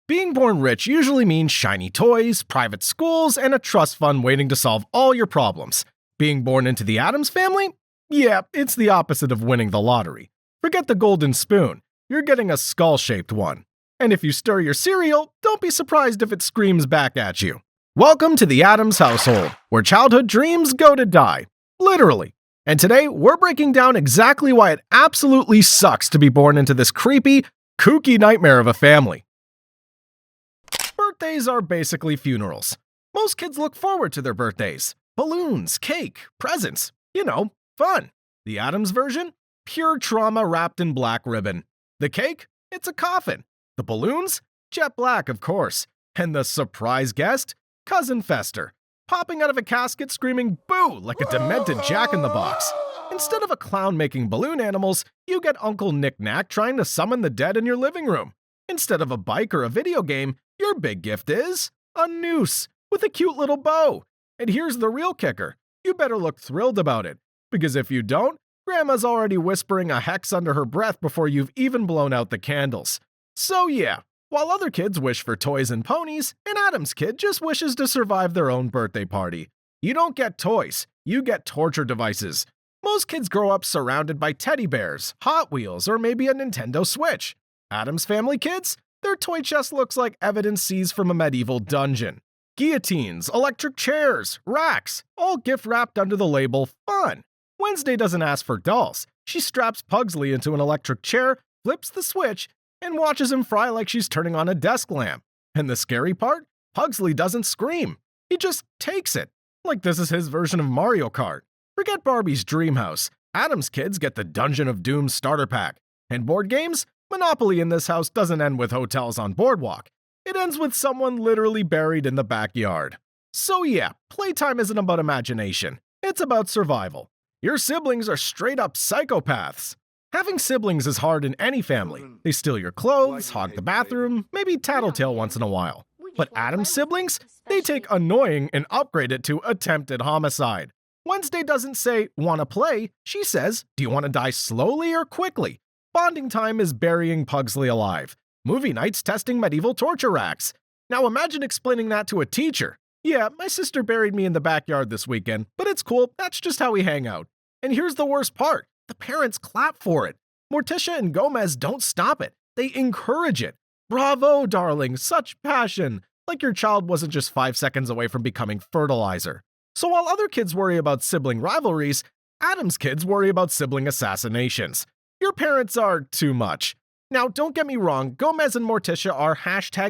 Being born rich usually means shiny toys, private schools, and a trust fund waiting to solve all your problems. Being born into the Addams family? Yeah, it's the opposite of winning the lottery. Forget the golden spoon, you're getting a skull-shaped one. And if you stir your cereal, don't be surprised if it screams back at you. Welcome to the Addams household, where childhood dreams go to die. Literally. And today, we're breaking down exactly why it absolutely sucks to be born into this creepy, kooky nightmare of a family. Birthdays are basically funerals. Most kids look forward to their birthdays. Balloons, cake, presents, fun. The Addams version? Pure trauma wrapped in black ribbon. The cake? It's a coffin. The balloons? Jet black, of course. And the surprise guest? Cousin Fester, popping out of a casket screaming boo like a demented jack-in-the-box. Instead of a clown making balloon animals, you get Uncle Knick-Knack trying to summon the dead in your living room. Instead of a bike or a video game, your big gift is a noose with a cute little bow. And here's the real kicker. You better look thrilled about it, because if you don't, Grandma's already whispering a hex under her breath before you've even blown out the candles. So yeah, while other kids wish for toys and ponies, an Addams kid just wishes to survive their own birthday party. You don't get toys, you get torture devices. Most kids grow up surrounded by teddy bears, Hot Wheels, or maybe a Nintendo Switch. Addams family kids? Their toy chest looks like evidence seized from a medieval dungeon. Guillotines, electric chairs, racks, all gift-wrapped under the label fun. Wednesday doesn't ask for dolls. She straps Pugsley into an electric chair, flips the switch, and watches him fry like she's turning on a desk lamp. And the scary part? Pugsley doesn't scream. He just takes it. Like this is his version of Mario Kart. Forget Barbie's dream house. Addams kids get the Dungeon of Doom starter pack. And board games? Monopoly in this house doesn't end with hotels on Boardwalk. It ends with someone literally buried in the backyard. So yeah, playtime isn't about imagination. It's about survival. Your siblings are straight up psychopaths. Having siblings is hard in any family. They steal your clothes, hog the bathroom, maybe tattletale once in a while. But Addams siblings? They take annoying and upgrade it to attempted homicide. Wednesday doesn't say, wanna play? She says, do you wanna die slowly or quickly? Bonding time is burying Pugsley alive. Movie nights testing medieval torture racks. Now imagine explaining that to a teacher. Yeah, my sister buried me in the backyard this weekend, but it's cool, that's just how we hang out. And here's the worst part. The parents clap for it. Morticia and Gomez don't stop it. They encourage it. Bravo, darling, such passion. Like your child wasn't just 5 seconds away from becoming fertilizer. So while other kids worry about sibling rivalries, Addams kids worry about sibling assassinations. Your parents are too much. Now, don't get me wrong, Gomez and Morticia are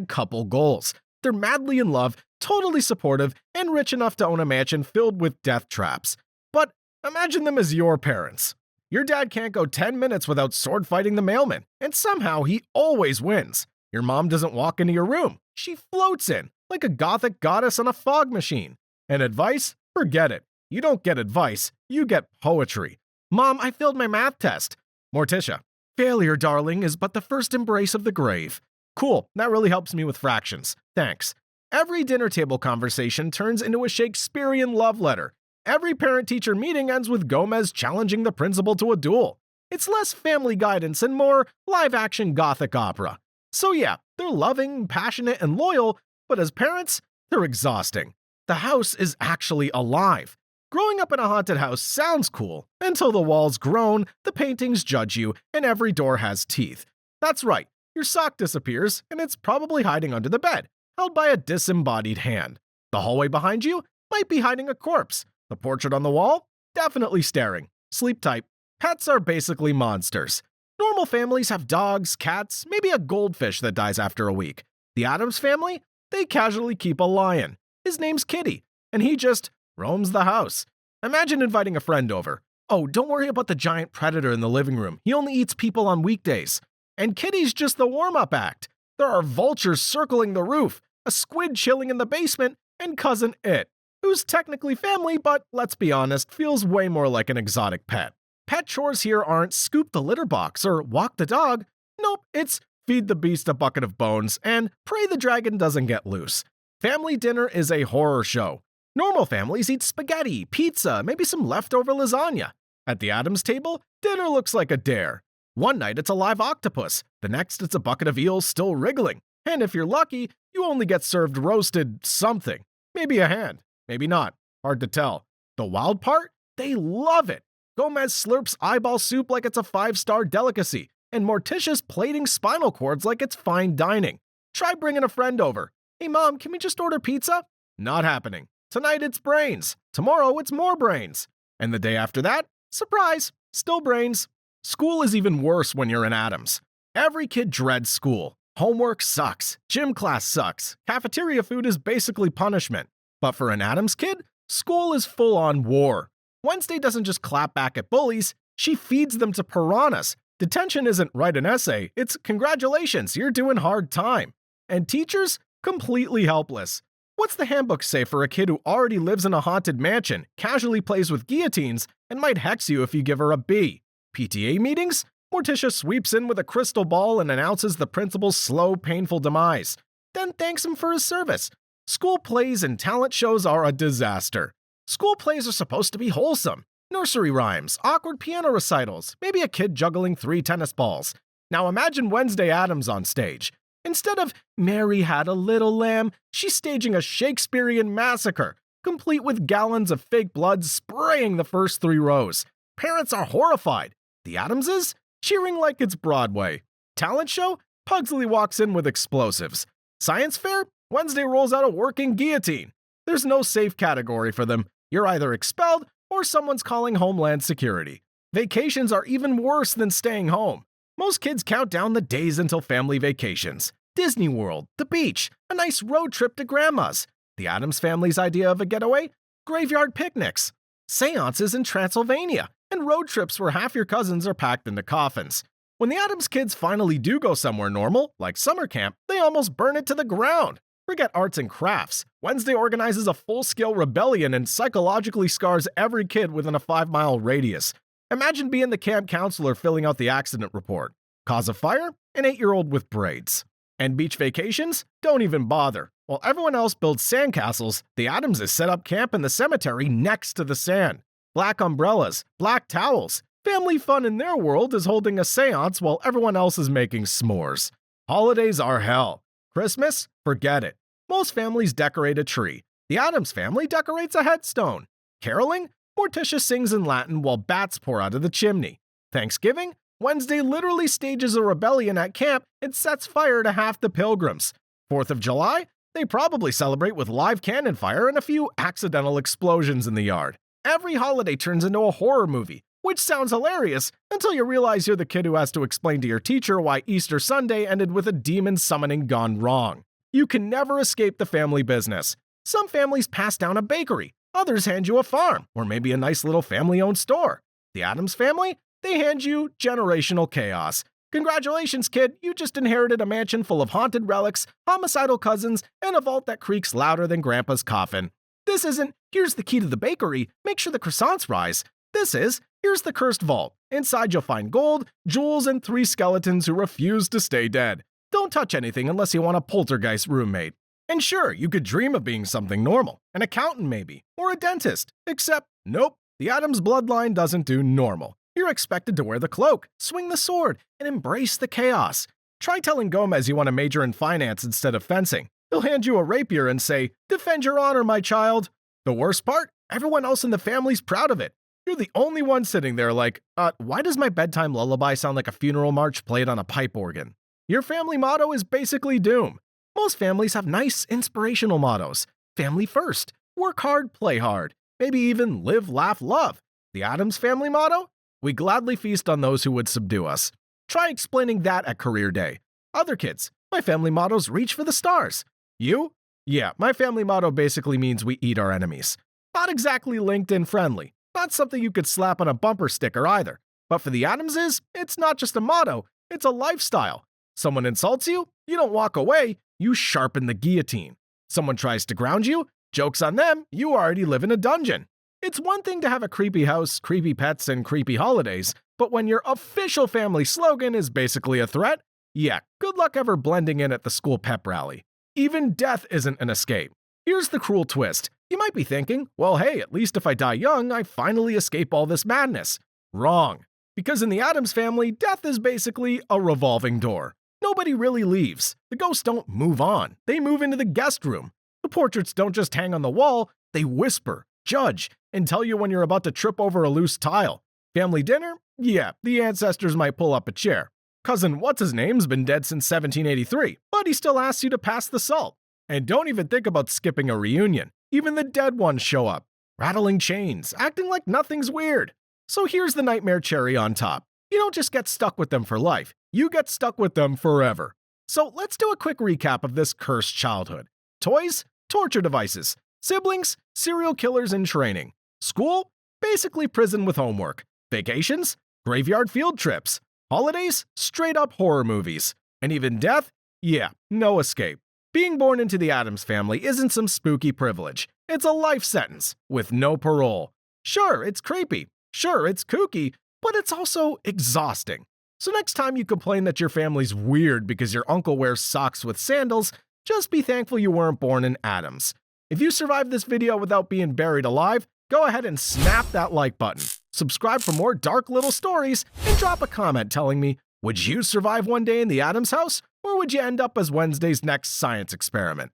#couple goals. They're madly in love, totally supportive, and rich enough to own a mansion filled with death traps. But imagine them as your parents. Your dad can't go 10 minutes without sword fighting the mailman, and somehow he always wins. Your mom doesn't walk into your room. She floats in, like a gothic goddess on a fog machine. And advice? Forget it. You don't get advice, you get poetry. Mom, I failed my math test. Morticia, failure, darling, is but the first embrace of the grave. Cool, that really helps me with fractions. Thanks. Every dinner table conversation turns into a Shakespearean love letter. Every parent-teacher meeting ends with Gomez challenging the principal to a duel. It's less family guidance and more live-action gothic opera. So yeah, they're loving, passionate, and loyal, but as parents, they're exhausting. The house is actually alive. Growing up in a haunted house sounds cool, until the walls groan, the paintings judge you, and every door has teeth. That's right, your sock disappears, and it's probably hiding under the bed, held by a disembodied hand. The hallway behind you might be hiding a corpse. The portrait on the wall? Definitely staring. Sleep tight. Pets are basically monsters. Normal families have dogs, cats, maybe a goldfish that dies after a week. The Addams family? They casually keep a lion. His name's Kitty, and he just roams the house. Imagine inviting a friend over. Oh, don't worry about the giant predator in the living room. He only eats people on weekdays. And Kitty's just the warm-up act. There are vultures circling the roof, a squid chilling in the basement, and Cousin It, who's technically family, but let's be honest, feels way more like an exotic pet. Pet chores here aren't scoop the litter box or walk the dog. Nope, it's feed the beast a bucket of bones and pray the dragon doesn't get loose. Family dinner is a horror show. Normal families eat spaghetti, pizza, maybe some leftover lasagna. At the Addams table, dinner looks like a dare. One night it's a live octopus, the next it's a bucket of eels still wriggling. And if you're lucky, you only get served roasted something. Maybe a hand, maybe not. Hard to tell. The wild part? They love it. Gomez slurps eyeball soup like it's a 5-star delicacy, and Morticia's plating spinal cords like it's fine dining. Try bringing a friend over. Hey mom, can we just order pizza? Not happening. Tonight it's brains. Tomorrow it's more brains. And the day after that, surprise, still brains. School is even worse when you're in Addams. Every kid dreads school. Homework sucks. Gym class sucks. Cafeteria food is basically punishment. But for an Addams kid, school is full-on war. Wednesday doesn't just clap back at bullies, she feeds them to piranhas. Detention isn't write an essay, it's congratulations, you're doing hard time. And teachers? Completely helpless. What's the handbook say for a kid who already lives in a haunted mansion, casually plays with guillotines, and might hex you if you give her a B? PTA meetings? Morticia sweeps in with a crystal ball and announces the principal's slow, painful demise. Then thanks him for his service. School plays and talent shows are a disaster. School plays are supposed to be wholesome. Nursery rhymes, awkward piano recitals, maybe a kid juggling 3 tennis balls. Now imagine Wednesday Addams on stage. Instead of Mary Had a Little Lamb, she's staging a Shakespearean massacre, complete with gallons of fake blood spraying the first 3 rows. Parents are horrified. The Addamses? Cheering like it's Broadway. Talent show? Pugsley walks in with explosives. Science fair? Wednesday rolls out a working guillotine. There's no safe category for them. You're either expelled or someone's calling Homeland Security. Vacations are even worse than staying home. Most kids count down the days until family vacations. Disney World, the beach, a nice road trip to grandma's. The Addams family's idea of a getaway? Graveyard picnics. Séances in Transylvania, and road trips where half your cousins are packed into coffins. When the Addams kids finally do go somewhere normal, like summer camp, they almost burn it to the ground. Forget arts and crafts. Wednesday organizes a full-scale rebellion and psychologically scars every kid within a 5-mile radius. Imagine being the camp counselor filling out the accident report. Cause of fire? An 8-year-old with braids. And beach vacations? Don't even bother. While everyone else builds sandcastles, the Addamses set up camp in the cemetery next to the sand. Black umbrellas, black towels. Family fun in their world is holding a seance while everyone else is making s'mores. Holidays are hell. Christmas? Forget it. Most families decorate a tree. The Addams family decorates a headstone. Caroling? Morticia sings in Latin while bats pour out of the chimney. Thanksgiving? Wednesday literally stages a rebellion at camp and sets fire to half the pilgrims. 4th of July? They probably celebrate with live cannon fire and a few accidental explosions in the yard. Every holiday turns into a horror movie, which sounds hilarious until you realize you're the kid who has to explain to your teacher why Easter Sunday ended with a demon summoning gone wrong. You can never escape the family business. Some families pass down a bakery, others hand you a farm, or maybe a nice little family-owned store. The Addams family? They hand you generational chaos. Congratulations, kid, you just inherited a mansion full of haunted relics, homicidal cousins, and a vault that creaks louder than Grandpa's coffin. This isn't, here's the key to the bakery, make sure the croissants rise. This is, here's the cursed vault. Inside you'll find gold, jewels, and 3 skeletons who refuse to stay dead. Don't touch anything unless you want a poltergeist roommate. And sure, you could dream of being something normal, an accountant maybe, or a dentist. Except, nope, the Addams bloodline doesn't do normal. You're expected to wear the cloak, swing the sword, and embrace the chaos. Try telling Gomez you want to major in finance instead of fencing. He'll hand you a rapier and say, defend your honor, my child. The worst part? Everyone else in the family's proud of it. You're the only one sitting there like, why does my bedtime lullaby sound like a funeral march played on a pipe organ? Your family motto is basically doom. Most families have nice, inspirational mottos. Family first. Work hard, play hard. Maybe even live, laugh, love. The Addams family motto? We gladly feast on those who would subdue us. Try explaining that at career day. Other kids, my family motto's reach for the stars. You? Yeah, my family motto basically means we eat our enemies. Not exactly LinkedIn friendly. Not something you could slap on a bumper sticker either. But for the Addamses, it's not just a motto, it's a lifestyle. Someone insults you, you don't walk away, you sharpen the guillotine. Someone tries to ground you, joke's on them, you already live in a dungeon. It's one thing to have a creepy house, creepy pets, and creepy holidays, but when your official family slogan is basically a threat, yeah, good luck ever blending in at the school pep rally. Even death isn't an escape. Here's the cruel twist. You might be thinking, well, hey, at least if I die young, I finally escape all this madness. Wrong. Because in the Addams family, death is basically a revolving door. Nobody really leaves. The ghosts don't move on. They move into the guest room. The portraits don't just hang on the wall. They whisper, judge, and tell you when you're about to trip over a loose tile. Family dinner? Yeah, the ancestors might pull up a chair. Cousin What's-His-Name's been dead since 1783, but he still asks you to pass the salt. And don't even think about skipping a reunion. Even the dead ones show up, rattling chains, acting like nothing's weird. So here's the nightmare cherry on top. You don't just get stuck with them for life, you get stuck with them forever. So let's do a quick recap of this cursed childhood. Toys? Torture devices. Siblings? Serial killers in training. School? Basically prison with homework. Vacations? Graveyard field trips. Holidays? Straight up horror movies. And even death? Yeah, no escape. Being born into the Addams family isn't some spooky privilege. It's a life sentence with no parole. Sure, it's creepy. Sure, it's kooky, but it's also exhausting. So next time you complain that your family's weird because your uncle wears socks with sandals, just be thankful you weren't born in Addams. If you survived this video without being buried alive, go ahead and snap that like button. Subscribe for more dark little stories, and drop a comment telling me, would you survive one day in the Addams house, or would you end up as Wednesday's next science experiment?